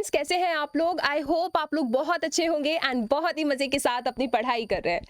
Students, कैसे हैं आप लोग? आई होप आप लोग बहुत अच्छे होंगे एंड बहुत ही मजे के साथ अपनी पढ़ाई कर रहे हैं।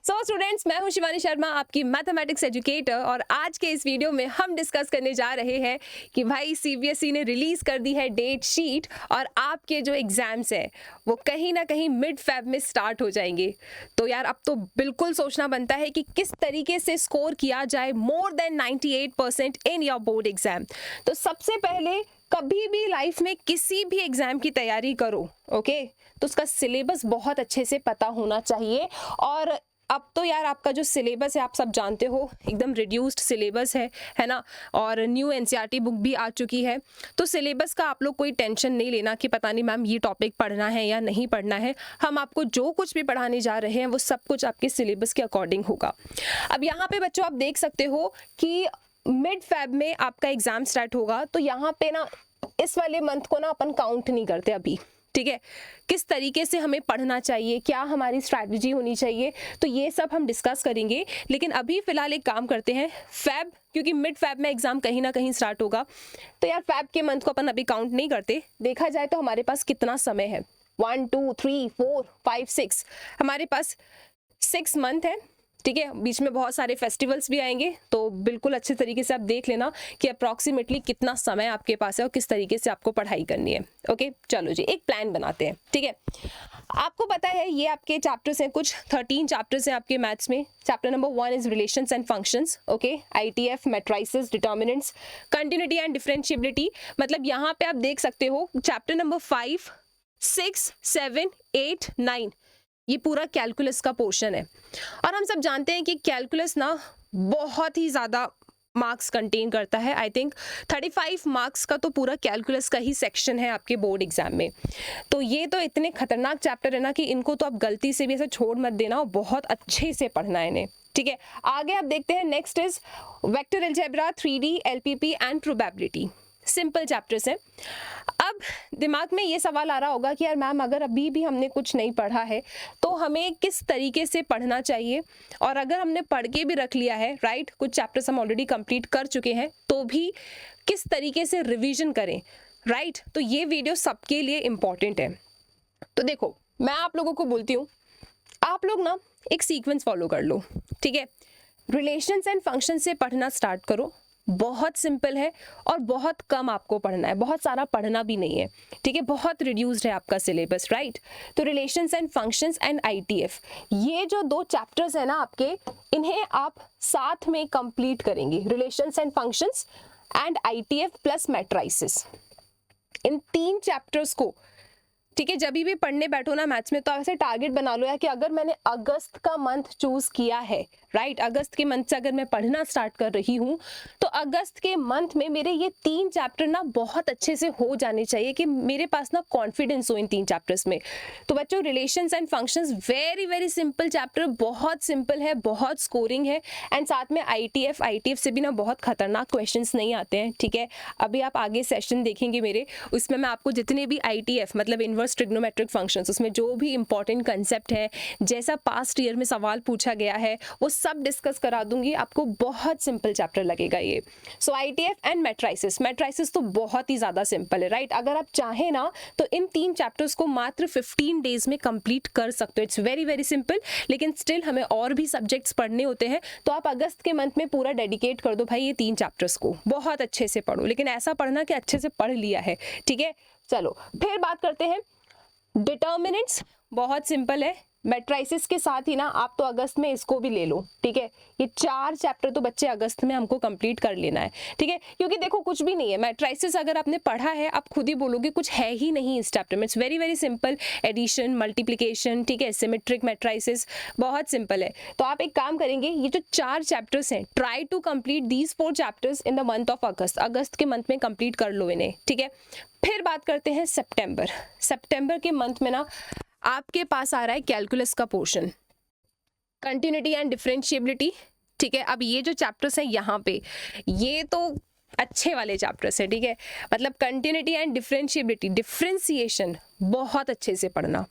सो स्टूडेंट्स, मैं हूं शिवानी शर्मा, आपकी मैथमेटिक्स एजुकेटर, और आज के इस वीडियो में हम डिस्कस करने जा रहे हैं कि भाई सीबीएसई ने रिलीज कर दी है डेट शीट और आपके जो एग्जाम्स हैं वो कहीं ना कहीं मिड फेब में स्टार्ट हो जाएंगे। तो यार अब तो बिल्कुल सोचना बनता है कि किस तरीके से स्कोर किया जाए more than 98% in your board exam. तो सबसे पहले कभी भी लाइफ में किसी भी एग्जाम की तैयारी करो, ओके, तो उसका सिलेबस बहुत अच्छे से पता होना चाहिए। और अब तो यार आपका जो सिलेबस है आप सब जानते हो, एकदम रिड्यूस्ड सिलेबस है ना, और न्यू एनसीईआरटी बुक भी आ चुकी है। तो सिलेबस का आप लोग कोई टेंशन नहीं लेना कि पता नहीं मैम ये टॉपिक पढ़ना है या नहीं पढ़ना है। हम आपको जो कुछ भी पढ़ाने जा रहे हैं वो सब कुछ आपके सिलेबस के अकॉर्डिंग होगा। अब यहाँ पे बच्चों आप देख सकते हो कि मिड फेब में आपका एग्जाम स्टार्ट होगा। तो यहाँ पे ना इस वाले मंथ को ना अपन काउंट नहीं करते अभी, ठीक है। किस तरीके से हमें पढ़ना चाहिए, क्या हमारी स्ट्रैटेजी होनी चाहिए, तो ये सब हम डिस्कस करेंगे। लेकिन अभी फिलहाल एक काम करते हैं, फेब, क्योंकि मिड फेब में एग्जाम कहीं ना कहीं स्टार्ट होगा, तो यार फेब के मंथ को अपन अभी काउंट नहीं करते। देखा जाए तो हमारे पास कितना समय है, 1 2 3 4 5 6, हमारे पास 6 मंथ है, ठीक है। बीच में बहुत सारे फेस्टिवल्स भी आएंगे, तो बिल्कुल अच्छे तरीके से आप देख लेना कि अप्रॉक्सीमेटली कितना समय आपके पास है और किस तरीके से आपको पढ़ाई करनी है। ओके, चलो जी एक प्लान बनाते हैं, ठीक है। आपको पता है ये आपके चैप्टर्स हैं, कुछ 13 चैप्टर्स हैं आपके मैथ्स में। Chapter number 1 is relations and functions, okay, ITF, matrices, determinants, continuity and differentiability. मतलब यहाँ पे आप देख सकते हो चैप्टर नंबर 5 6 7 8 9 ये पूरा कैलकुलस का पोर्शन है। और हम सब जानते हैं कि कैलकुलस ना बहुत ही ज़्यादा मार्क्स कंटेन करता है। आई थिंक 35 मार्क्स का तो पूरा कैलकुलस का ही सेक्शन है आपके बोर्ड एग्जाम में। तो ये तो इतने खतरनाक चैप्टर है ना कि इनको तो आप गलती से भी ऐसे छोड़ मत देना और बहुत अच्छे से पढ़ना है इन्हें, ठीक है। आगे आप देखते हैं, next is vector algebra, 3D, LPP and probability. Simple chapters हैं। अब दिमाग में ये सवाल आ रहा होगा कि यार मैम अगर अभी भी हमने कुछ नहीं पढ़ा है तो हमें किस तरीके से पढ़ना चाहिए, और अगर हमने पढ़ के भी रख लिया है, राइट, कुछ चैप्टर्स हम ऑलरेडी कंप्लीट कर चुके हैं, तो भी किस तरीके से रिवीजन करें, राइट। तो ये वीडियो सबके लिए इम्पॉर्टेंट है। तो देखो मैं आप लोगों को बोलती हूँ, आप लोग ना एक सीक्वेंस फॉलो कर लो, ठीक है। रिलेशंस एंड फंक्शन से पढ़ना स्टार्ट करो, बहुत सिंपल है और बहुत कम आपको पढ़ना है, बहुत सारा पढ़ना भी नहीं है, ठीक है। बहुत रिड्यूस्ड है आपका सिलेबस, राइट। तो relations and functions and ITF, ये जो 2 चैप्टर्स है ना आपके, इन्हें आप साथ में कंप्लीट करेंगे। Relations and functions and ITF plus matrices, in 3 chapters को, ठीक है, जब भी पढ़ने बैठो ना मैथ्स में, तो ऐसे टारगेट बना लो यार कि अगर मैंने अगस्त का मंथ चूज किया है, राइट, अगस्त के मंथ से अगर मैं पढ़ना स्टार्ट कर रही हूँ, तो अगस्त के मंथ में मेरे ये 3 चैप्टर ना बहुत अच्छे से हो जाने चाहिए कि मेरे पास ना कॉन्फिडेंस हो इन 3 चैप्टर्स में। तो बच्चों relations and functions very very simple chapter, बहुत सिंपल है, बहुत स्कोरिंग है। एंड साथ में आईटीएफ से भी ना बहुत खतरनाक क्वेश्चंस नहीं आते हैं, ठीक है। अभी आप आगे सेशन देखेंगे मेरे, उसमें मैं आपको जितने भी आईटीएफ मतलब इनवर्स ट्रिग्नोमेट्रिक फंक्शंस, उसमें जो भी इंपॉर्टेंट कंसेप्ट है, जैसा पास्ट ईयर में सवाल पूछा गया है, वो सब डिस्कस करा दूंगी। आपको बहुत सिंपल चैप्टर लगेगा ये। सो आईटीएफ एंड मैट्रिसेस तो बहुत ही ज्यादा सिंपल है, राइट। अगर आप चाहें ना तो इन 3 चैप्टर्स को मात्र 15 डेज में कंप्लीट कर सकते हो। इट्स वेरी वेरी सिंपल, लेकिन स्टिल हमें और भी सब्जेक्ट्स पढ़ने होते हैं, तो आप अगस्त के मंथ में पूरा डेडिकेट कर दो भाई ये 3 चैप्टर्स को, बहुत अच्छे से पढ़ो, लेकिन ऐसा पढ़ना कि अच्छे से पढ़ लिया है, ठीक है। चलो फिर बात करते हैं डिटर्मिनेंट्स, बहुत सिंपल है। मैट्रिसेस के साथ ही ना आप तो अगस्त में इसको भी ले लो, ठीक है। ये 4 चैप्टर तो बच्चे अगस्त में हमको कंप्लीट कर लेना है, ठीक है, क्योंकि देखो कुछ भी नहीं है। मैट्रिसेस अगर आपने पढ़ा है, आप खुद ही बोलोगे कुछ है ही नहीं इस चैप्टर में। It's very very simple, addition, multiplication, ठीक है, सिमेट्रिक मैट्रिसेस, बहुत सिंपल है। तो आप एक काम करेंगे, ये जो 4 चैप्टर्स हैं, try to complete these 4 chapters in the month of August. अगस्त के मंथ में कंप्लीट कर लो इन्हें, ठीक है। फिर बात करते हैं सितंबर के मंथ में ना आपके पास आ रहा है कैलकुलस का पोर्शन, कंटिन्यूटी एंड डिफरेंशिएबिलिटी, ठीक है। अब ये जो चैप्टर्स हैं यहाँ पे, ये तो अच्छे वाले चैप्टर्स हैं, ठीक है। मतलब कंटिन्यूटी एंड डिफरेंशिएबिलिटी, डिफरेंशिएशन बहुत अच्छे से पढ़ना,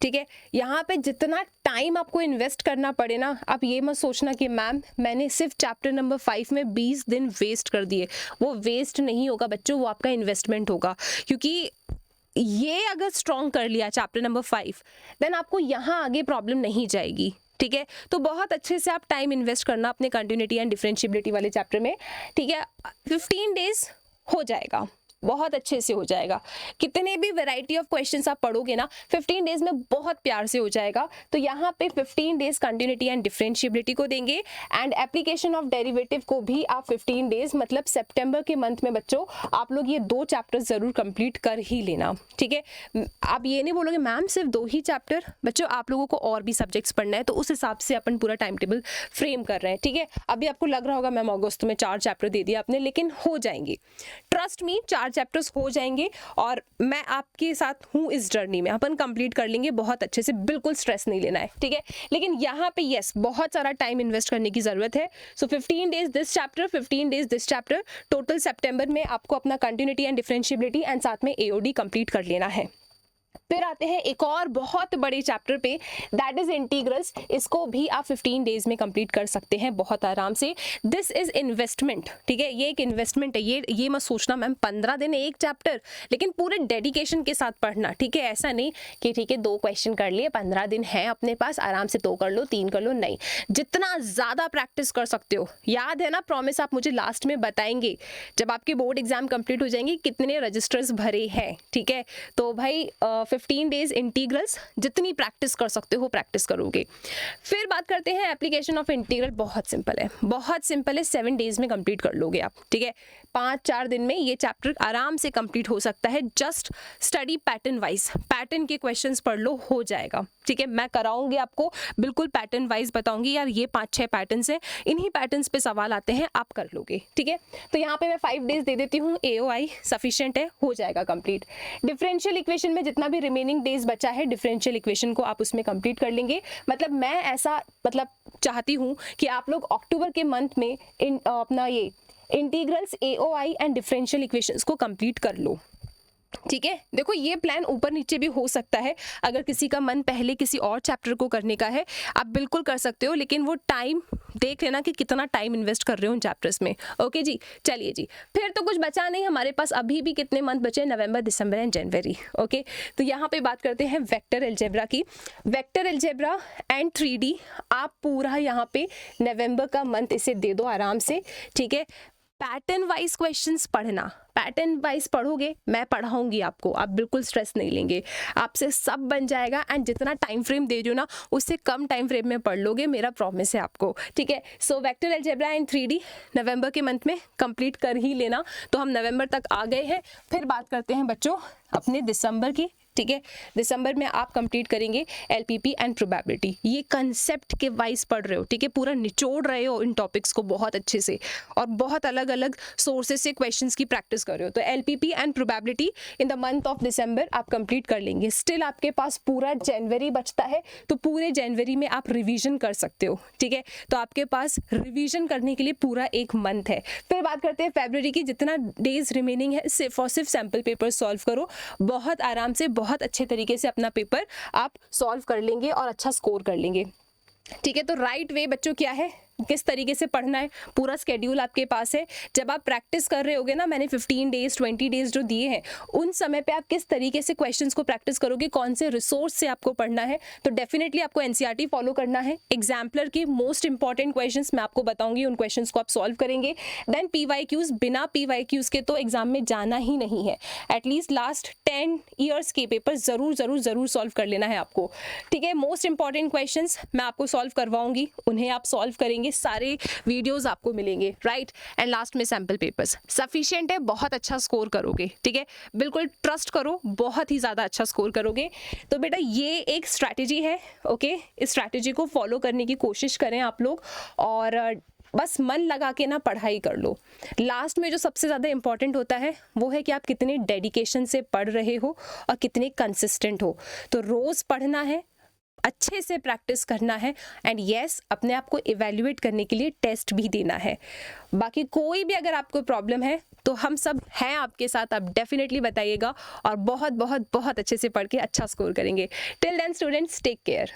ठीक है। यहाँ पे जितना टाइम आपको इन्वेस्ट करना पड़े ना, आप ये मत सोचना कि मैम मैंने सिर्फ चैप्टर नंबर 5 में 20 दिन वेस्ट कर दिए। वो वेस्ट नहीं होगा बच्चों, वो आपका इन्वेस्टमेंट होगा, क्योंकि ये अगर स्ट्रॉन्ग कर लिया चैप्टर नंबर 5, देन आपको यहाँ आगे प्रॉब्लम नहीं जाएगी, ठीक है। तो बहुत अच्छे से आप टाइम इन्वेस्ट करना अपने कंटिन्यूटी एंड डिफरेंशिएबिलिटी वाले चैप्टर में, ठीक है। 15 डेज हो जाएगा, बहुत अच्छे से हो जाएगा। कितने भी वैरायटी ऑफ क्वेश्चंस आप पढ़ोगे ना 15 डेज में बहुत प्यार से हो जाएगा। तो यहाँ पे 15 डेज कंटिन्यूटी एंड डिफरेंशिएबिलिटी को देंगे एंड एप्लीकेशन ऑफ डेरिवेटिव को भी आप 15 डेज मतलब सितंबर के मंथ में बच्चों आप लोग ये 2 चैप्टर्स जरूर कंप्लीट कर ही लेना, ठीक है। आप ये नहीं बोलोगे मैम सिर्फ 2 ही चैप्टर, बच्चों आप लोगों को और भी सब्जेक्ट्स पढ़ना है, तो उस हिसाब से अपन पूरा टाइम टेबल फ्रेम कर रहे हैं, ठीक है। अभी आपको लग रहा होगा मैम अगस्त में 4 चैप्टर दे दिया आपने, लेकिन हो जाएंगे, ट्रस्ट मी 4 चैप्टर्स हो जाएंगे और मैं आपके साथ हूँ इस जर्नी में, अपन कंप्लीट कर लेंगे बहुत अच्छे से, बिल्कुल स्ट्रेस नहीं लेना है, ठीक है। लेकिन यहाँ पे यस बहुत सारा टाइम इन्वेस्ट करने की जरूरत है। So 15 days this chapter, 15 days this chapter, total सितंबर में आपको अपना कंटिन्यूटी एंड डिफरेंशिएबिलिटी एंड साथ में एओडी कंप्लीट कर लेना है। फिर आते हैं एक और बहुत बड़े चैप्टर पे, दैट इज इंटीग्रल्स। इसको भी आप 15 डेज में कंप्लीट कर सकते हैं बहुत आराम से। दिस इज इन्वेस्टमेंट, ठीक है, ये एक इन्वेस्टमेंट है। ये मत सोचना मैम 15 दिन एक चैप्टर, लेकिन पूरे डेडिकेशन के साथ पढ़ना, ठीक है। ऐसा नहीं कि ठीक है 2 क्वेश्चन कर लिए, 15 दिन है अपने पास, आराम से 2 कर लो 3 कर लो, नहीं, जितना ज़्यादा प्रैक्टिस कर सकते हो। याद है ना प्रॉमिस, आप मुझे लास्ट में बताएंगे जब आपके बोर्ड एग्जाम कंप्लीट हो जाएंगे कितने रजिस्टर्स भरे हैं, ठीक है। तो भाई 15 डेज इंटीग्रल्स, जितनी प्रैक्टिस कर सकते हो प्रैक्टिस करोगे। फिर बात करते हैं एप्लीकेशन ऑफ इंटीग्रल। बहुत सिंपल है, बहुत सिंपल है, 7 डेज में कंप्लीट कर लोगे आप, ठीक है। 5-4 दिन में ये चैप्टर आराम से कंप्लीट हो सकता है। Just study pattern wise, pattern के क्वेश्चंस पढ़ लो, हो जाएगा, ठीक है। मैं कराऊंगी आपको, बिल्कुल पैटर्न वाइज बताऊंगी, यार ये 5-6 पैटर्न्स हैं, इन्हीं पैटर्न्स पे सवाल आते हैं, आप कर लोगे, ठीक है। तो यहाँ पे मैं 5 डेज दे देती हूँ, AOI सफिशिएंट है, हो जाएगा कंप्लीट। डिफरेंशियल इक्वेशन में जितना भी रिमेनिंग डेज बचा है, डिफरेंशियल इक्वेशन को आप उसमें कंप्लीट कर लेंगे। मतलब मैं ऐसा चाहती हूँ कि आप लोग अक्टूबर के मंथ में अपना ये integrals, AOI and differential equations को कंप्लीट कर लो, ठीक है। देखो ये प्लान ऊपर नीचे भी हो सकता है, अगर किसी का मन पहले किसी और चैप्टर को करने का है आप बिल्कुल कर सकते हो, लेकिन वो टाइम देख लेना कि कितना टाइम इन्वेस्ट कर रहे हो उन चैप्टर्स में, ओके जी। चलिए जी, फिर तो कुछ बचा नहीं हमारे पास, अभी भी कितने मंथ बचे, नवंबर, दिसंबर एंड जनवरी, ओके। तो यहाँ पे बात करते हैं वेक्टर अलजेब्रा की। वेक्टर अलजेब्रा एंड 3D आप पूरा यहाँ पे नवंबर का मंथ इसे दे दो आराम से, ठीक है। पैटर्न वाइज क्वेश्चंस पढ़ना, पैटर्न वाइज पढ़ोगे, मैं पढ़ाऊंगी आपको, आप बिल्कुल स्ट्रेस नहीं लेंगे, आपसे सब बन जाएगा। एंड जितना टाइम फ्रेम दे रही हो ना उससे कम टाइम फ्रेम में पढ़ लोगे, मेरा प्रॉमिस है आपको, ठीक है। So vector algebra and 3D नवंबर के मंथ में कंप्लीट कर ही लेना। तो हम नवंबर तक आ गए हैं। फिर बात करते हैं बच्चों अपने दिसंबर की, ठीक है। दिसंबर में आप कंप्लीट करेंगे LPP एंड प्रोबेबिलिटी। ये कंसेप्ट के वाइज पढ़ रहे हो, ठीक है, पूरा निचोड़ रहे हो इन टॉपिक्स को बहुत अच्छे से, और बहुत अलग अलग सोर्सेज से क्वेश्चंस की प्रैक्टिस कर रहे हो। तो LPP and probability in the month of December आप कंप्लीट कर लेंगे। स्टिल आपके पास पूरा जनवरी बचता है, तो पूरे जनवरी में आप रिविजन कर सकते हो, ठीक है। तो आपके पास रिविजन करने के लिए पूरा 1 मंथ है। फिर बात करते हैं फरवरी की, जितना डेज रिमेनिंग है सिर्फ और सिर्फ सैम्पल पेपर सॉल्व करो, बहुत आराम से, बहुत अच्छे तरीके से अपना पेपर आप सॉल्व कर लेंगे और अच्छा स्कोर कर लेंगे, ठीक है। तो राइट वे बच्चों क्या है, किस तरीके से पढ़ना है, पूरा स्केड्यूल आपके पास है। जब आप प्रैक्टिस कर रहे होगे ना, मैंने 15 डेज 20 डेज जो दिए हैं, उन समय पे आप किस तरीके से क्वेश्चंस को प्रैक्टिस करोगे, कौन से रिसोर्स से आपको पढ़ना है, तो डेफिनेटली आपको NCERT फॉलो करना है। एग्जाम्पलर की मोस्ट इंपॉर्टेंट क्वेश्चंस मैं आपको बताऊंगी, उन क्वेश्चंस को आप सॉल्व करेंगे। देन PYQs, बिना PYQs के तो एग्जाम में जाना ही नहीं है। एटलीस्ट लास्ट 10 ईयर्स के पेपर जरूर जरूर जरूर सॉल्व कर लेना है आपको, ठीक है। मोस्ट इंपॉर्टेंट क्वेश्चंस मैं आपको सॉल्व करवाऊंगी, उन्हें आप सॉल्व करेंगे, सारे वीडियोस आपको मिलेंगे, राइट। एंड लास्ट में सैंपल पेपर्स सफिशिएंट है, बहुत अच्छा स्कोर करोगे, ठीक है। बिल्कुल ट्रस्ट करो, बहुत ही ज़्यादा अच्छा स्कोर करोगे। तो बेटा ये एक स्ट्रैटेजी है, ओके। इस स्ट्रैटेजी को फॉलो करने की कोशिश करें आप लोग, और बस मन लगा के ना पढ़ाई कर लो। लास्ट में जो सबसे ज़्यादा इंपॉर्टेंट होता है वो है कि आप कितने डेडिकेशन से पढ़ रहे हो और कितने कंसिस्टेंट हो। तो रोज़ पढ़ना है, अच्छे से प्रैक्टिस करना है, एंड यस अपने आप को इवैल्यूएट करने के लिए टेस्ट भी देना है। बाकी कोई भी अगर आपको प्रॉब्लम है तो हम सब हैं आपके साथ, आप डेफिनेटली बताइएगा, और बहुत बहुत बहुत अच्छे से पढ़ के अच्छा स्कोर करेंगे। Till then students, take care.